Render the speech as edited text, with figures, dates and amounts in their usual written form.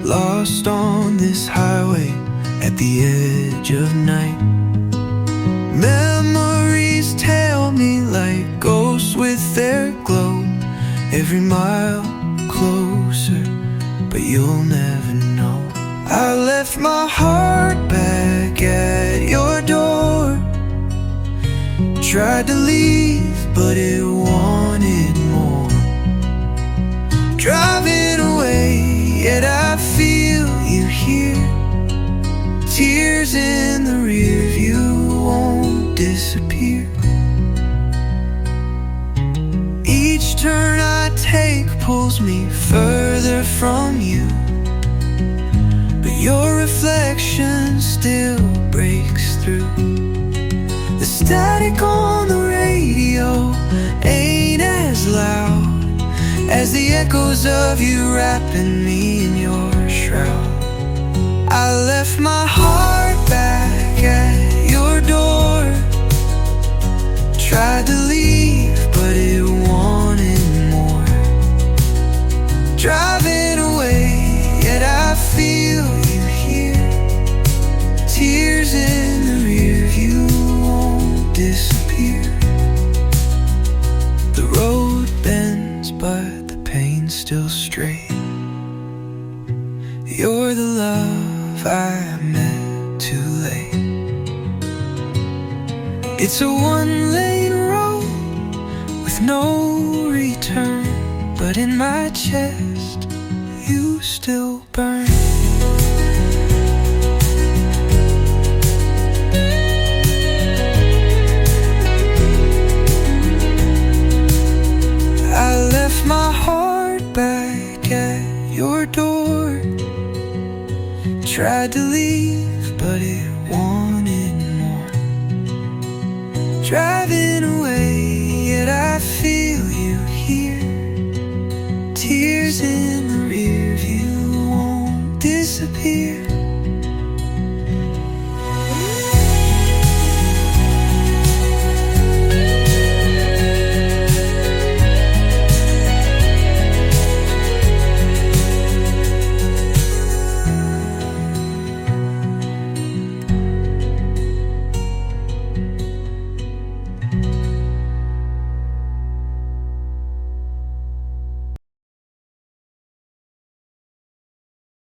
lost on this highway at the edge of night. Memories tell me like ghosts with their glow, every mile closer, but you'll never know. I left my heart back at your door, tried to leave, but it wanted more. Driving away, yet I feel you here. Tears in the rear view won't disappear. Each turn I take pulls me further from you, but your reflection still breaks through. The static on the radio ain't as loud as the echoes of you wrapping me in your shroud. I left my heart back at your door, tried to leave, but it wanted more. Driving away, yet I feel you here. Tears in the rear view won't disappear. The road bends, but the pain's still straight. You're the love I met too late. It's a one-lane road with no return, but in my chest you still burn. I left my heart back at your door, tried to leave, but it wanted more. Driving away, yet I feel you here. Tears in the rear view won't disappear.